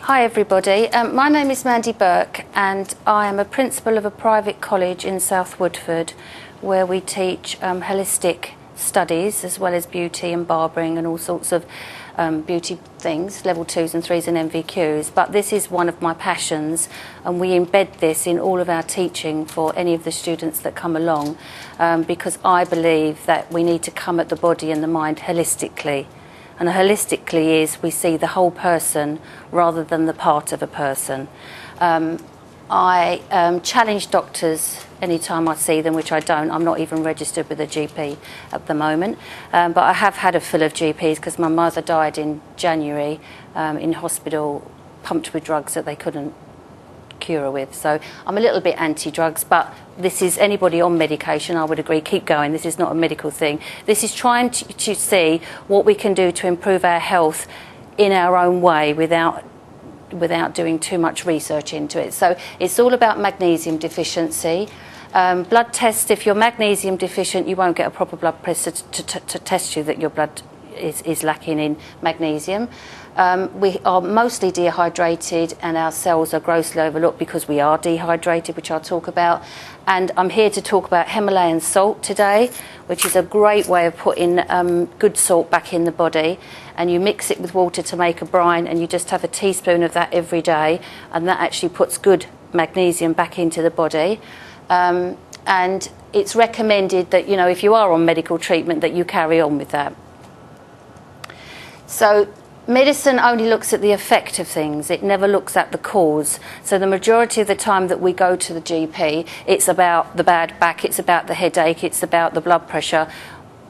Hi everybody, my name is Mandy Burke and I am a principal of a private college in South Woodford where we teach holistic studies as well as beauty and barbering and all sorts of beauty things, level 2s and 3s and MVQs, but this is one of my passions and we embed this in all of our teaching for any of the students that come along because I believe that we need to come at the body and the mind holistically. And holistically is we see the whole person rather than the part of a person. I challenge doctors anytime I see them, which I don't. I'm not even registered with a GP at the moment. But I have had a full of GPs because my mother died in January in hospital, pumped with drugs that they couldn't cure her with. So I'm a little bit anti-drugs, but this is anybody on medication, I would agree, keep going. This is not a medical thing. This is trying to see what we can do to improve our health in our own way without doing too much research into it. So it's all about magnesium deficiency. Blood test, if you're magnesium deficient, you won't get a proper blood pressure to test you that your blood is lacking in magnesium. We are mostly dehydrated and our cells are grossly overlooked because we are dehydrated, which I'll talk about. And I'm here to talk about Himalayan salt today, which is a great way of putting good salt back in the body. And you mix it with water to make a brine and you just have a teaspoon of that every day, and that actually puts good magnesium back into the body. And it's recommended that, you know, if you are on medical treatment, that you carry on with that. So medicine only looks at the effect of things, it never looks at the cause. So the majority of the time that we go to the GP, it's about the bad back, it's about the headache, it's about the blood pressure.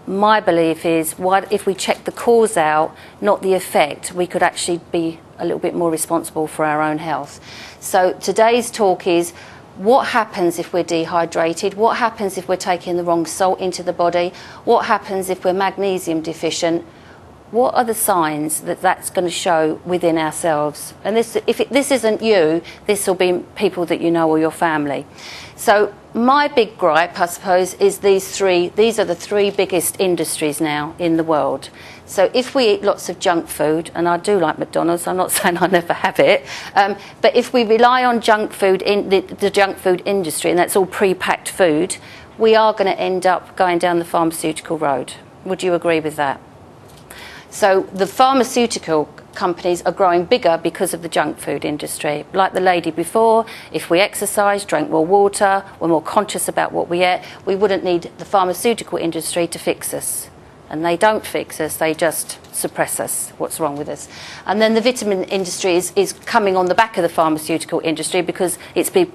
My belief is, what if we check the cause out, not the effect, we could actually be a little bit more responsible for our own health. So today's talk is, what happens if we're dehydrated? What happens if we're taking the wrong salt into the body? What happens if we're magnesium deficient? What are the signs that that's going to show within ourselves? And this, if this isn't you, this will be people that you know or your family. So my big gripe, I suppose, is these three. These are the three biggest industries now in the world. So if we eat lots of junk food, and I do like McDonald's, I'm not saying I never have it, but if we rely on junk food in the junk food industry, and that's all pre-packed food, we are going to end up going down the pharmaceutical road. Would you agree with that? So the pharmaceutical companies are growing bigger because of the junk food industry. Like the lady before, if we exercise, drank more water, we're more conscious about what we eat, we wouldn't need the pharmaceutical industry to fix us. And they don't fix us, they just suppress us. What's wrong with us? And then the vitamin industry is coming on the back of the pharmaceutical industry because it's big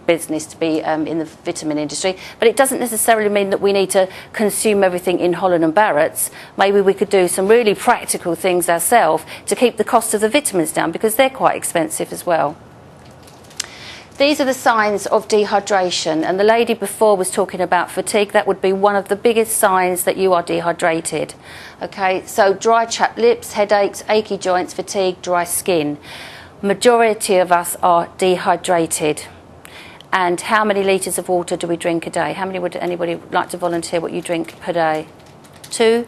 business to be in the vitamin industry. But it doesn't necessarily mean that we need to consume everything in Holland and Barrett's. Maybe we could do some really practical things ourselves to keep the cost of the vitamins down because they're quite expensive as well. These are the signs of dehydration, and the lady before was talking about fatigue. That would be one of the biggest signs that you are dehydrated. Okay, so dry chapped lips, headaches, achy joints, fatigue, dry skin. Majority of us are dehydrated. And how many litres of water do we drink a day? How many would anybody like to volunteer what you drink per day? Two?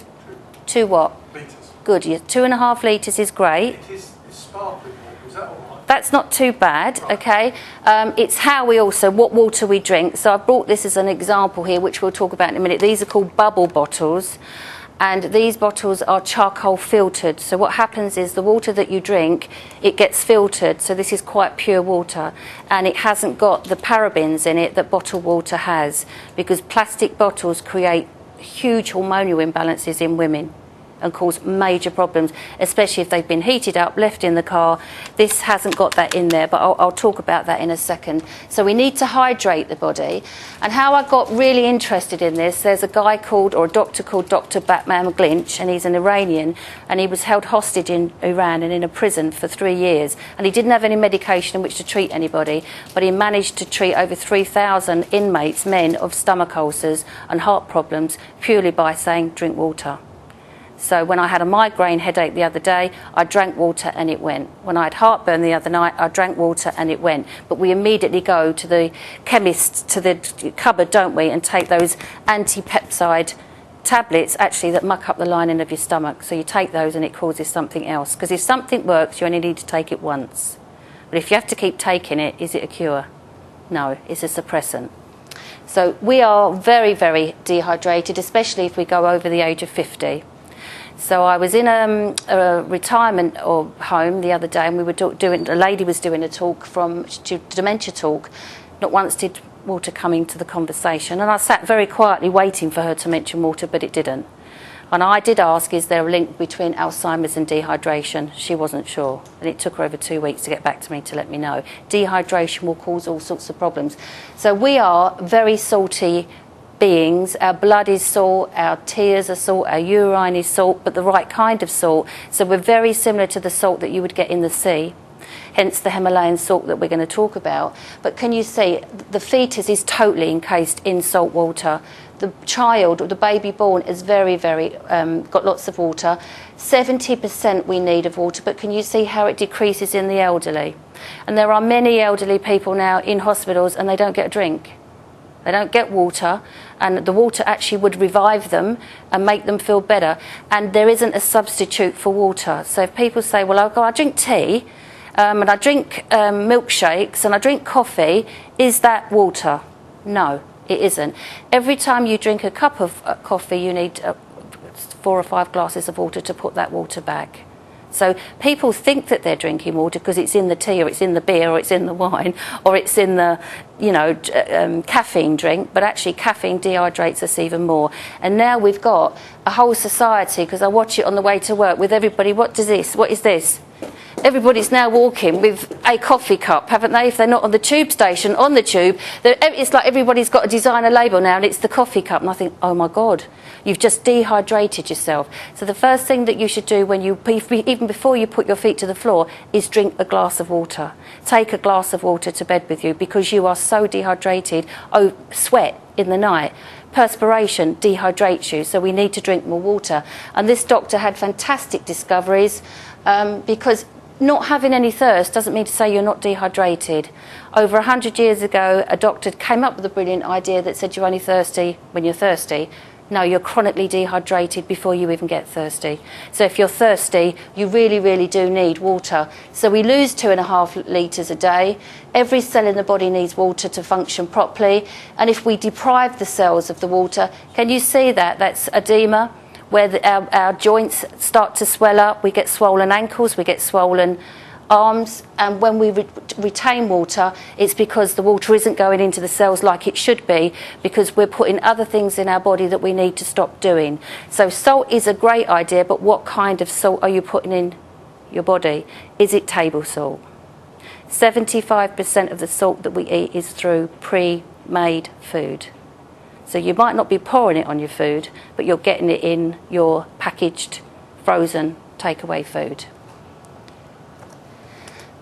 Two what? Litres. Good, yeah, 2.5 litres is great. It's sparkling water, is that all right? That's not too bad, okay? It's how we also, what water we drink. So I've brought this as an example here, which we'll talk about in a minute. These are called bubble bottles, and these bottles are charcoal filtered. So what happens is the water that you drink, it gets filtered. So this is quite pure water, and it hasn't got the parabens in it that bottled water has, because plastic bottles create huge hormonal imbalances in women and cause major problems, especially if they've been heated up, left in the car. This hasn't got that in there, but I'll talk about that in a second. So we need to hydrate the body. And how I got really interested in this, there's a guy called, or a doctor called Dr. Batman Glinch, and he's an Iranian, and he was held hostage in Iran and in a prison for 3 years. And he didn't have any medication in which to treat anybody, but he managed to treat over 3,000 inmates, men, of stomach ulcers and heart problems purely by saying, drink water. So when I had a migraine headache the other day, I drank water and it went. When I had heartburn the other night, I drank water and it went. But we immediately go to the chemist, to the cupboard, don't we, and take those anti-peptide tablets actually that muck up the lining of your stomach. So you take those and it causes something else. Because if something works, you only need to take it once. But if you have to keep taking it, is it a cure? No, it's a suppressant. So we are very, very dehydrated, especially if we go over the age of 50. So I was in a retirement or home the other day, and we were a lady was doing a talk dementia talk. Not once did water come into the conversation, and I sat very quietly waiting for her to mention water, but it didn't. And I did ask, is there a link between Alzheimer's and dehydration? She wasn't sure, and it took her over 2 weeks to get back to me to let me know. Dehydration will cause all sorts of problems. So we are very salty beings. Our blood is salt, our tears are salt, our urine is salt, but the right kind of salt. So we're very similar to the salt that you would get in the sea, hence the Himalayan salt that we're going to talk about. But can you see, the fetus is totally encased in salt water. The child, or the baby born, is very, very, got lots of water. 70% we need of water, but can you see how it decreases in the elderly? And there are many elderly people now in hospitals and they don't get a drink. They don't get water, and the water actually would revive them and make them feel better. And there isn't a substitute for water. So if people say, well, I drink tea, and I drink milkshakes, and I drink coffee, is that water? No, it isn't. Every time you drink a cup of coffee, you need 4 or 5 glasses of water to put that water back. So people think that they're drinking water because it's in the tea, or it's in the beer, or it's in the wine, or it's in the, caffeine drink. But actually, caffeine dehydrates us even more. And now we've got a whole society, because I watch it on the way to work with everybody. What is this? Everybody's now walking with a coffee cup, haven't they? If they're not on the tube station, on the tube, it's like everybody's got a designer label now, and it's the coffee cup. And I think, oh my God, you've just dehydrated yourself. So the first thing that you should do even before you put your feet to the floor, is drink a glass of water. Take a glass of water to bed with you, because you are so dehydrated. Oh, sweat in the night. Perspiration dehydrates you, so we need to drink more water. And this doctor had fantastic discoveries, because not having any thirst doesn't mean to say you're not dehydrated. Over 100 years ago, a doctor came up with a brilliant idea that said you're only thirsty when you're thirsty. No, you're chronically dehydrated before you even get thirsty. So if you're thirsty, you really, really do need water. So we lose 2.5 litres a day. Every cell in the body needs water to function properly. And if we deprive the cells of the water, can you see that? That's edema, where our joints start to swell up. We get swollen ankles, we get swollen arms, and when we retain water, it's because the water isn't going into the cells like it should be, because we're putting other things in our body that we need to stop doing. So salt is a great idea, but what kind of salt are you putting in your body? Is it table salt? 75% of the salt that we eat is through pre-made food. So you might not be pouring it on your food, but you're getting it in your packaged, frozen, takeaway food.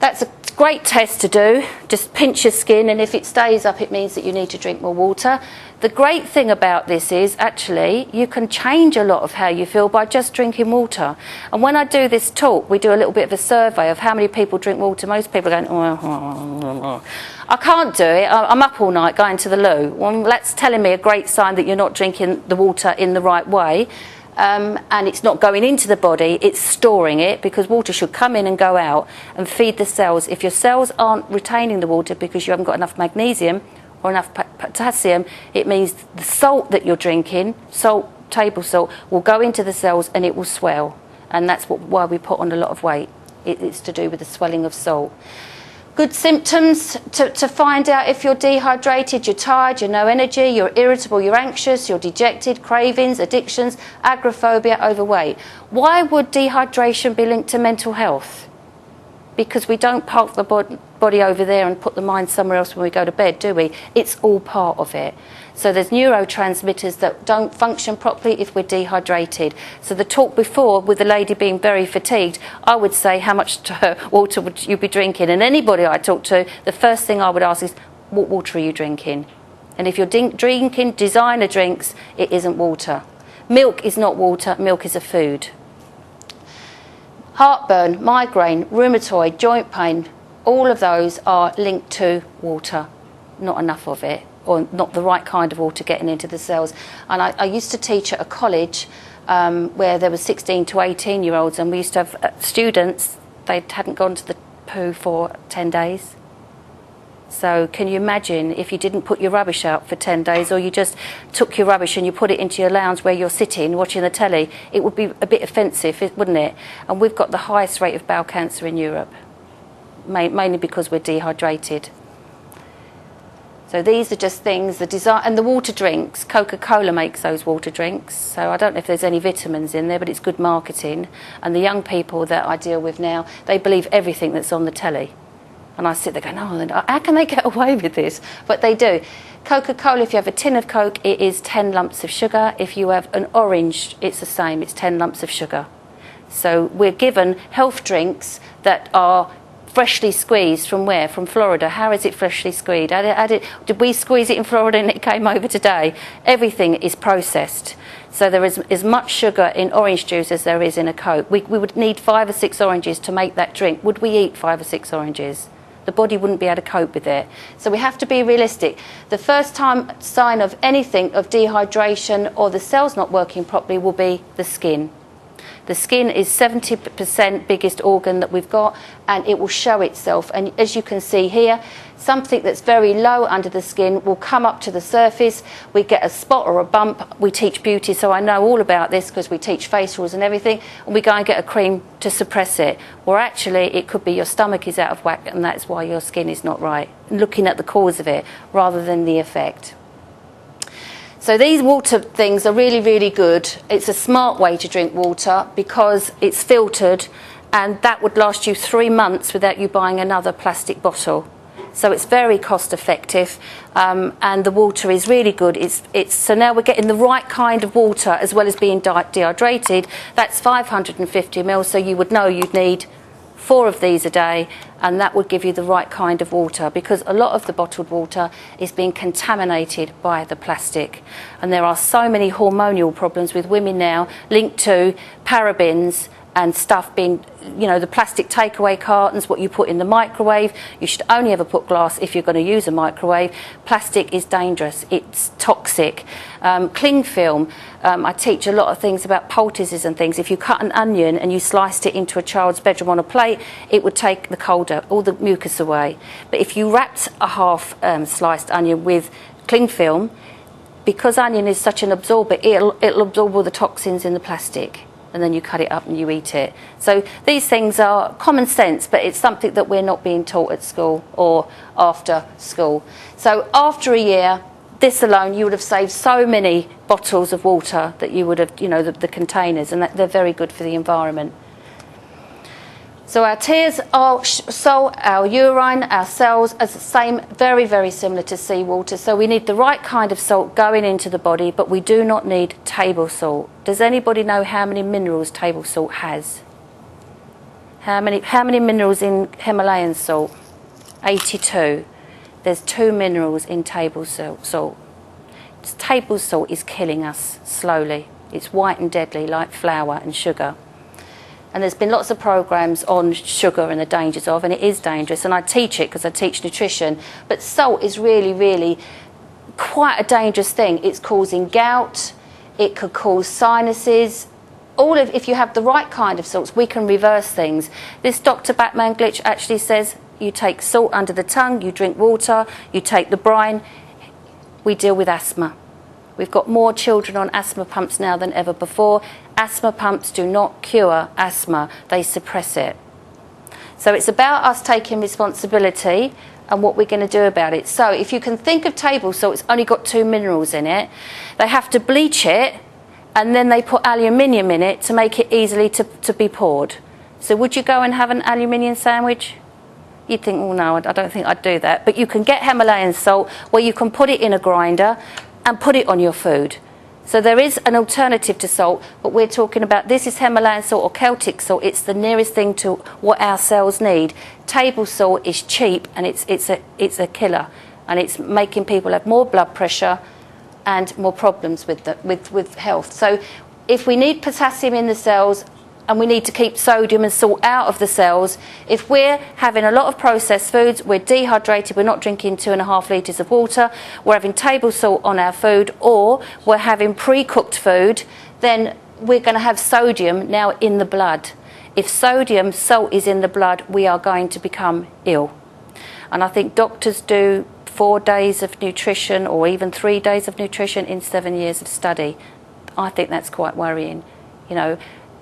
That's a great test to do. Just pinch your skin, and if it stays up, it means that you need to drink more water. The great thing about this is, actually, you can change a lot of how you feel by just drinking water. And when I do this talk, we do a little bit of a survey of how many people drink water. Most people are going, I can't do it. I'm up all night going to the loo. Well, that's telling me a great sign that you're not drinking the water in the right way. And it's not going into the body, it's storing it, because water should come in and go out and feed the cells. If your cells aren't retaining the water because you haven't got enough magnesium or enough potassium, it means the salt that you're drinking, salt, table salt, will go into the cells and it will swell. And that's why we put on a lot of weight. It's to do with the swelling of salt. Good symptoms to find out if you're dehydrated: you're tired, you're no energy, you're irritable, you're anxious, you're dejected, cravings, addictions, agoraphobia, overweight. Why would dehydration be linked to mental health? Because we don't park the body over there and put the mind somewhere else when we go to bed, do we? It's all part of it. So there's neurotransmitters that don't function properly if we're dehydrated. So the talk before, with the lady being very fatigued, I would say, how much water would you be drinking? And anybody I talk to, the first thing I would ask is, what water are you drinking? And if you're drinking designer drinks, it isn't water. Milk is not water, milk is a food. Heartburn, migraine, rheumatoid, joint pain, all of those are linked to water, not enough of it. or not the right kind of water getting into the cells. And I used to teach at a college where there were 16 to 18-year-olds, and we used to have students, they hadn't gone to the poo for 10 days. So can you imagine if you didn't put your rubbish out for 10 days, or you just took your rubbish and you put it into your lounge where you're sitting watching the telly? It would be a bit offensive, wouldn't it? And we've got the highest rate of bowel cancer in Europe, mainly because we're dehydrated. So these are just things, the design, and the water drinks. Coca-Cola makes those water drinks, so I don't know if there's any vitamins in there, but it's good marketing. And the young people that I deal with now, they believe everything that's on the telly. And I sit there going, oh, how can they get away with this? But they do. Coca-Cola, if you have a tin of Coke, it is 10 lumps of sugar. If you have an orange, it's the same, it's 10 lumps of sugar. So we're given health drinks that are freshly squeezed from where? From Florida. How is it freshly squeezed? Did we squeeze it in Florida and it came over today? Everything is processed. So there is as much sugar in orange juice as there is in a Coke. We would need 5 or 6 oranges to make that drink. Would we eat 5 or 6 oranges? The body wouldn't be able to cope with it. So we have to be realistic. The first sign of anything, of dehydration or the cells not working properly, will be the skin. The skin is 70% biggest organ that we've got, and it will show itself. And as you can see here, something that's very low under the skin will come up to the surface. We get a spot or a bump. We teach beauty, so I know all about this because we teach facials and everything, and we go and get a cream to suppress it. Or actually, it could be your stomach is out of whack, and that's why your skin is not right. Looking at the cause of it rather than the effect. So these water things are really, really good. It's a smart way to drink water because it's filtered, and that would last you 3 months without you buying another plastic bottle. So it's very cost effective, and the water is really good. So now we're getting the right kind of water as well as being dehydrated. That's 550 ml, so you would know you'd need 4 of these a day, and that would give you the right kind of water, because a lot of the bottled water is being contaminated by the plastic. And there are so many hormonal problems with women now linked to parabens and stuff being, you know, the plastic takeaway cartons, what you put in the microwave. You should only ever put glass if you're going to use a microwave. Plastic is dangerous, it's toxic. Cling film, I teach a lot of things about poultices and things. If you cut an onion and you sliced it into a child's bedroom on a plate, it would take the cold, all the mucus away. But if you wrapped a half sliced onion with cling film, because onion is such an absorber, it'll absorb all the toxins in the plastic, and then you cut it up and you eat it. So these things are common sense, but it's something that we're not being taught at school or after school. So after a year, this alone, you would have saved so many bottles of water that you would have, you know, the containers, and they're very good for the environment. So our tears, our salt, our urine, our cells are the same, very, very similar to seawater. So we need the right kind of salt going into the body, but we do not need table salt. Does anybody know how many minerals table salt has? How many minerals in Himalayan salt? 82. There's 2 minerals in table salt. Table salt is killing us slowly. It's white and deadly, like flour and sugar. And there's been lots of programs on sugar and the dangers of, and it is dangerous, and I teach it because I teach nutrition. But salt is really, really quite a dangerous thing. It's causing gout, it could cause sinuses. If you have the right kind of salts, we can reverse things. This Dr. Batman glitch actually says you take salt under the tongue, you drink water, you take the brine. We deal with asthma. We've got more children on asthma pumps now than ever before. Asthma pumps do not cure asthma, they suppress it. So it's about us taking responsibility and what we're going to do about it. So if you can think of table salt, it's only got 2 minerals in it. They have to bleach it, and then they put aluminium in it to make it easily to be poured. So would you go and have an aluminium sandwich? You'd think, oh no, I don't think I'd do that. But you can get Himalayan salt where you can put it in a grinder and put it on your food. So there is an alternative to salt, but we're talking about, this is Himalayan salt or Celtic salt. It's the nearest thing to what our cells need. Table salt is cheap, and it's a killer, and it's making people have more blood pressure and more problems with health. So if we need potassium in the cells, and we need to keep sodium and salt out of the cells. If we're having a lot of processed foods, we're dehydrated, we're not drinking 2.5 litres of water, we're having table salt on our food, or we're having pre-cooked food, then we're going to have sodium now in the blood. If sodium, salt is in the blood, we are going to become ill. And I think doctors do 4 days of nutrition or even 3 days of nutrition in 7 years of study. I think that's quite worrying. You know,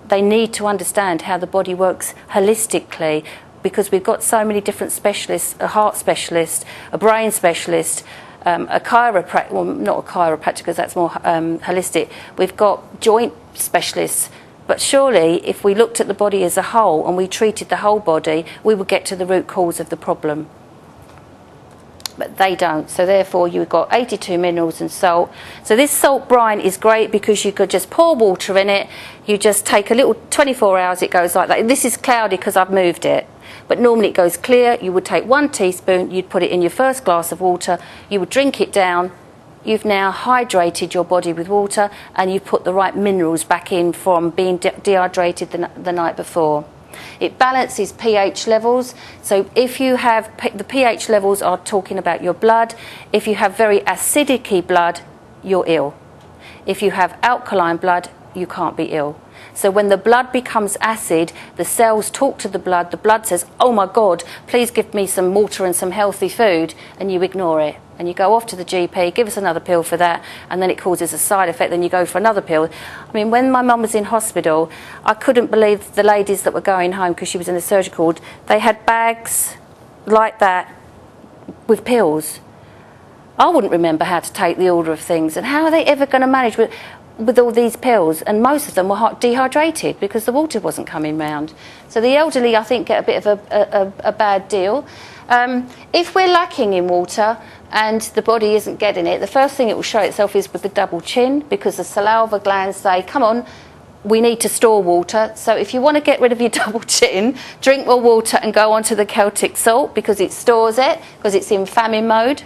they need to understand how the body works holistically, because we've got so many different specialists, a heart specialist, a brain specialist, a chiropractor, well, not a chiropractor because that's more holistic. We've got joint specialists. But surely if we looked at the body as a whole and we treated the whole body, we would get to the root cause of the problem. But they don't, so therefore you've got 82 minerals and salt. So this salt brine is great because you could just pour water in it, you just take a little, 24 hours it goes like that. This is cloudy because I've moved it, but normally it goes clear. You would take 1 teaspoon, you'd put it in your first glass of water, you would drink it down. You've now hydrated your body with water and you've put the right minerals back in from being dehydrated the night before. It balances pH levels, so if you have, the pH levels are talking about your blood. If you have very acidic blood, you're ill. If you have alkaline blood, you can't be ill. So when the blood becomes acid, the cells talk to the blood says, oh my God, please give me some water and some healthy food, and you ignore it. And you go off to the GP, give us another pill for that, and then it causes a side effect, then you go for another pill. I mean, when my mum was in hospital, I couldn't believe the ladies that were going home because she was in a surgical ward. They had bags like that with pills. I wouldn't remember how to take the order of things, and how are they ever going to manage with all these pills? And most of them were dehydrated because the water wasn't coming round. So the elderly, I think, get a bit of a bad deal. If we're lacking in water and the body isn't getting it, the first thing it will show itself is with the double chin, because the saliva glands say, come on, we need to store water. So if you want to get rid of your double chin, drink more water and go on to the Celtic salt, because it stores it, because it's in famine mode.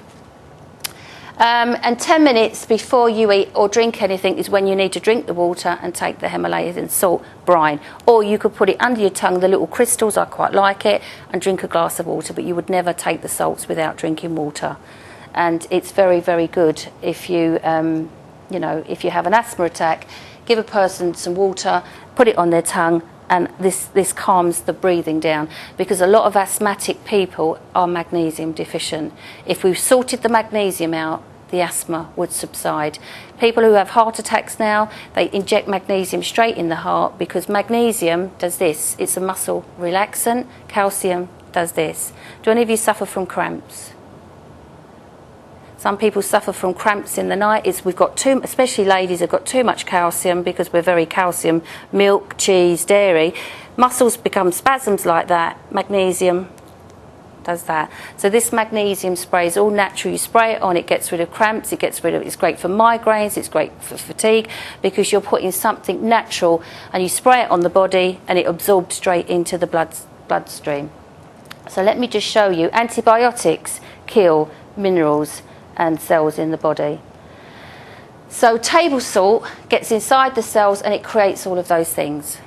And 10 minutes before you eat or drink anything is when you need to drink the water and take the Himalayan salt brine. Or you could put it under your tongue, the little crystals, I quite like it, and drink a glass of water, but you would never take the salts without drinking water. And it's very, very good if you, you know, if you have an asthma attack, give a person some water, put it on their tongue, and this calms the breathing down, because a lot of asthmatic people are magnesium deficient. If we sorted the magnesium out, the asthma would subside. People who have heart attacks now, they inject magnesium straight in the heart, because magnesium does this. It's a muscle relaxant. Calcium does this. Do any of you suffer from cramps? Some people suffer from cramps in the night. We've got too, especially ladies, have got too much calcium because we're very calcium, milk, cheese, dairy. Muscles become spasms like that. Magnesium does that. So this magnesium spray is all natural. You spray it on, it gets rid of cramps, it's great for migraines, it's great for fatigue, because you're putting something natural and you spray it on the body and it absorbs straight into the bloodstream. So let me just show you. Antibiotics kill minerals and cells in the body. So table salt gets inside the cells and it creates all of those things,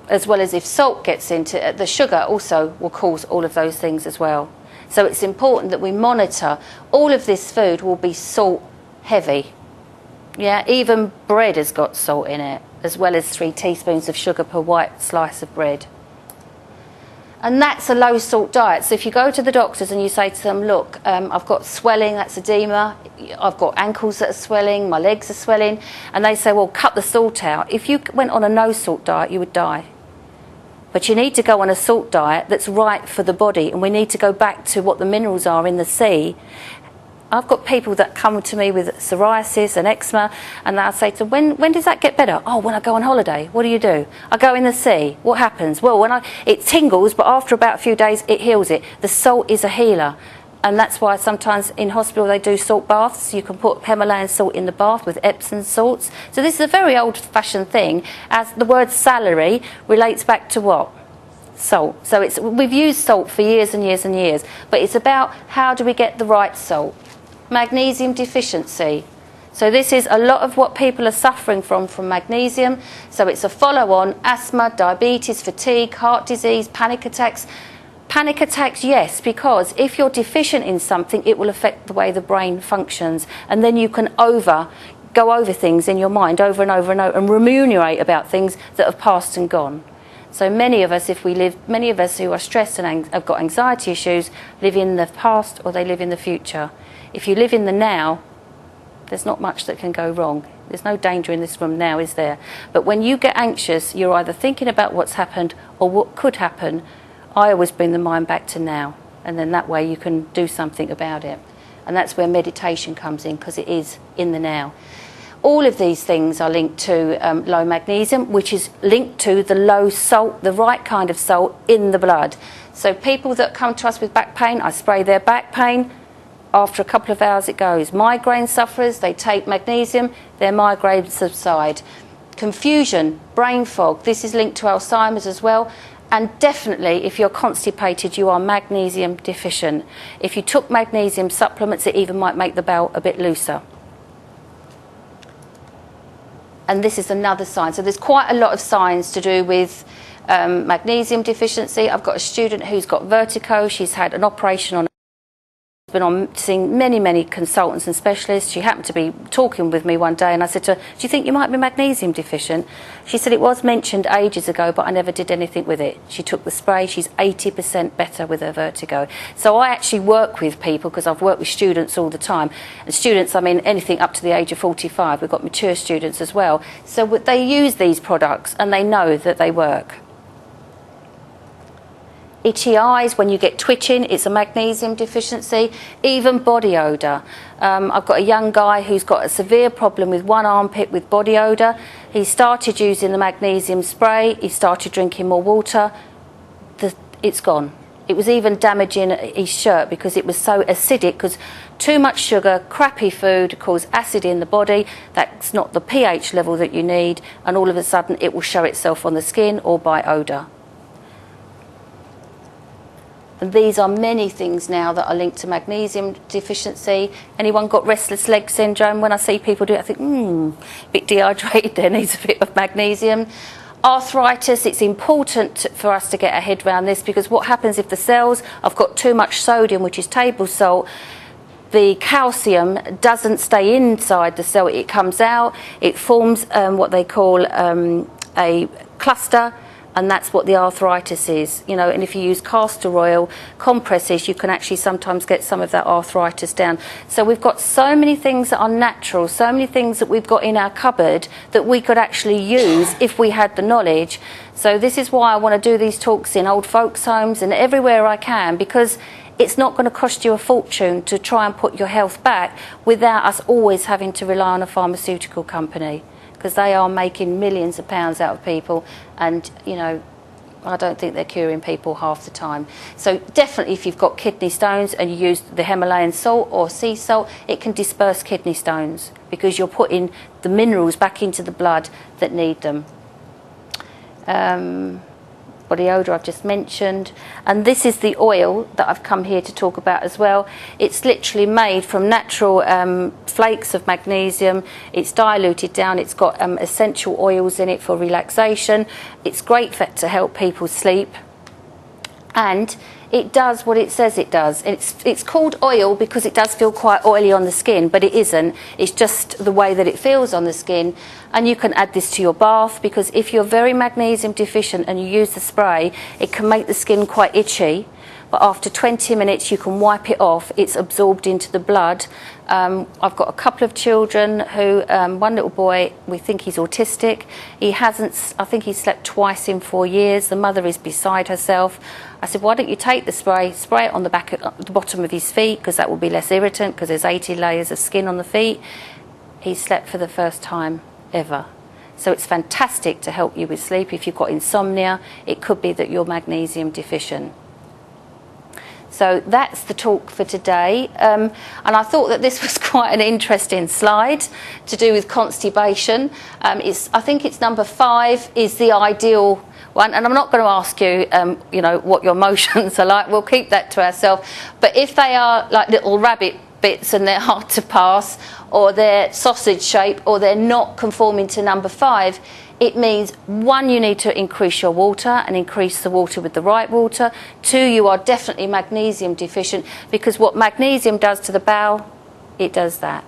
as well as if salt gets into it, the sugar also will cause all of those things as well. So it's important that we monitor. All of this food will be salt heavy. Yeah, even bread has got salt in it, as well as 3 teaspoons of sugar per white slice of bread. And that's a low salt diet. So if you go to the doctors and you say to them, look, I've got swelling, that's edema, I've got ankles that are swelling, my legs are swelling, and they say, well, cut the salt out. If you went on a no salt diet, you would die. But you need to go on a salt diet that's right for the body, and we need to go back to what the minerals are in the sea. I've got people that come to me with psoriasis and eczema, and I'll say to them, when does that get better? Oh, when I go on holiday. What do? I go in the sea. What happens? Well, it tingles, but after about a few days it heals it. The salt is a healer, and that's why sometimes in hospital they do salt baths. You can put Himalayan salt in the bath with Epsom salts. So this is a very old-fashioned thing, as the word salary relates back to what? Salt. So we've used salt for years and years and years, but it's about how do we get the right salt. Magnesium deficiency. So this is a lot of what people are suffering from magnesium. So it's a follow-on: asthma, diabetes, fatigue, heart disease, panic attacks. Panic attacks, yes, because if you're deficient in something, it will affect the way the brain functions, and then you can go over things in your mind over and over and over and ruminate about things that have passed and gone. So many of us who are stressed and have got anxiety issues live in the past or they live in the future. If you live in the now, there's not much that can go wrong. There's no danger in this room now, is there? But when you get anxious, you're either thinking about what's happened or what could happen. I always bring the mind back to now, and then that way you can do something about it. And that's where meditation comes in, because it is in the now. All of these things are linked to low magnesium, which is linked to the low salt, the right kind of salt in the blood. So people that come to us with back pain, I spray their back pain. After a couple of hours it goes. Migraine sufferers, they take magnesium, their migraines subside. Confusion, brain fog, this is linked to Alzheimer's as well. And definitely, if you're constipated, you are magnesium deficient. If you took magnesium supplements, it even might make the bowel a bit looser. And this is another sign. So there's quite a lot of signs to do with magnesium deficiency. I've got a student who's got vertigo. She's had an operation on. Been on seeing many consultants and specialists. She happened to be talking with me one day, and I said to her, "Do you think you might be magnesium deficient?" She said, "It was mentioned ages ago, but I never did anything with it." She took the spray. She's 80% better with her vertigo. So I actually work with people, because I've worked with students all the time. And students, I mean, anything up to the age of 45. We've got mature students as well. So they use these products and they know that they work. Itchy eyes, when you get twitching, it's a magnesium deficiency. Even body odour. I've got a young guy who's got a severe problem with one armpit with body odour. He started using the magnesium spray. He started drinking more water. It's gone. It was even damaging his shirt because it was so acidic, because too much sugar, crappy food cause acid in the body. That's not the pH level that you need, and all of a sudden it will show itself on the skin or by odour. And these are many things now that are linked to magnesium deficiency. Anyone got restless leg syndrome? When I see people do it, I think, a bit dehydrated there, needs a bit of magnesium. Arthritis, it's important for us to get our head around this, because what happens if the cells have got too much sodium, which is table salt, the calcium doesn't stay inside the cell, it comes out, it forms what they call a cluster, and that's what the arthritis is, you know. And if you use castor oil compresses, you can actually sometimes get some of that arthritis down. So we've got so many things that are natural, so many things that we've got in our cupboard that we could actually use if we had the knowledge. So this is why I want to do these talks in old folks' homes and everywhere I can, because it's not going to cost you a fortune to try and put your health back without us always having to rely on a pharmaceutical company, because they are making millions of pounds out of people, and you know, I don't think they're curing people half the time. So definitely, if you've got kidney stones and you use the Himalayan salt or sea salt, it can disperse kidney stones, because you're putting the minerals back into the blood that need them. Body odour I've just mentioned, and this is the oil that I've come here to talk about as well. It's literally made from natural flakes of magnesium. It's diluted down, it's got essential oils in it for relaxation. It's great to help people sleep, and it does what it says it does. It's called oil because it does feel quite oily on the skin, but it isn't. It's just the way that it feels on the skin. And you can add this to your bath, because if you're very magnesium deficient and you use the spray, it can make the skin quite itchy. But after 20 minutes you can wipe it off. It's absorbed into the blood. I've got a couple of children who, one little boy, we think he's autistic. He hasn't, I think he's slept twice in 4 years. The mother is beside herself. I said, why don't you take the spray it on the the bottom of his feet, because that will be less irritant, because there's 80 layers of skin on the feet. He slept for the first time ever. So it's fantastic to help you with sleep. If you've got insomnia, it could be that you're magnesium deficient. So that's the talk for today, and I thought that this was quite an interesting slide to do with constipation. I think it's number 5 is the ideal one, and I'm not going to ask you, you know, what your emotions are like. We'll keep that to ourselves. But if they are like little rabbit bits and they're hard to pass, or they're sausage shape, or they're not conforming to number 5, it means 1, you need to increase your water and increase the water with the right water. 2, you are definitely magnesium deficient, because what magnesium does to the bowel, it does that.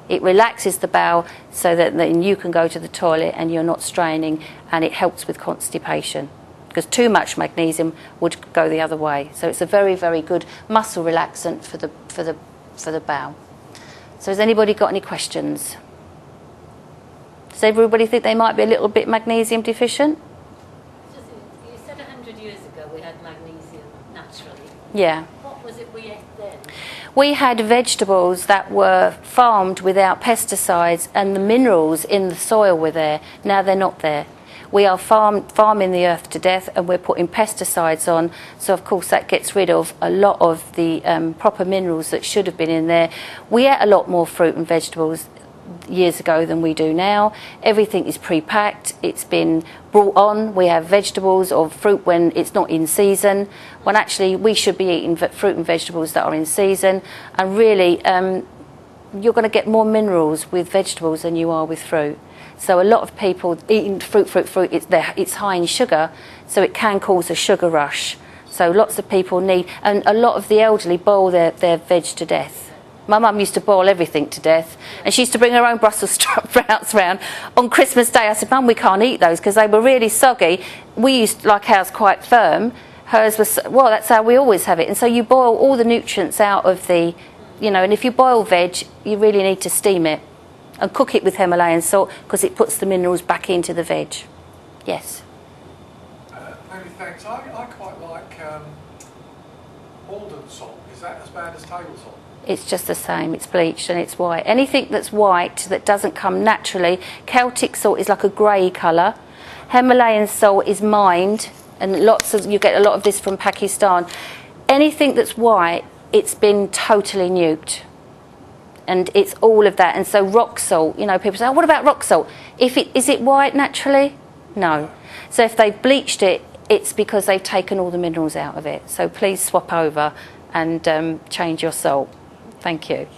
It relaxes the bowel so that then you can go to the toilet and you're not straining, and it helps with constipation, because too much magnesium would go the other way. So it's a very, very good muscle relaxant for the bowel. So has anybody got any questions? Does everybody think they might be a little bit magnesium deficient? You said 100 years ago we had magnesium naturally. Yeah. What was it we ate then? We had vegetables that were farmed without pesticides, and the minerals in the soil were there. Now they're not there. We are farming the earth to death, and we're putting pesticides on, so of course that gets rid of a lot of the proper minerals that should have been in there. We ate a lot more fruit and vegetables years ago than we do now. Everything is pre-packed, it's been brought on. We have vegetables or fruit when it's not in season, when actually we should be eating fruit and vegetables that are in season. And really you're going to get more minerals with vegetables than you are with fruit. So a lot of people eating fruit, it's high in sugar, so it can cause a sugar rush. So lots of people need, and a lot of the elderly boil their veg to death. My mum used to boil everything to death, and she used to bring her own Brussels sprouts round on Christmas Day. I said, Mum, we can't eat those because they were really soggy. We used to like ours quite firm. Hers was, well, that's how we always have it. And so you boil all the nutrients out of the, and if you boil veg, you really need to steam it and cook it with Himalayan salt, because it puts the minerals back into the veg. Yes? Many thanks. I quite like Alden salt. Is that as bad as table salt? It's just the same. It's bleached and it's white. Anything that's white that doesn't come naturally, Celtic salt is like a grey colour. Himalayan salt is mined, and you get a lot of this from Pakistan. Anything that's white, it's been totally nuked. And it's all of that. And so rock salt, people say, oh, what about rock salt? Is it white naturally? No. So if they've bleached it, it's because they've taken all the minerals out of it. So please swap over and change your salt. Thank you.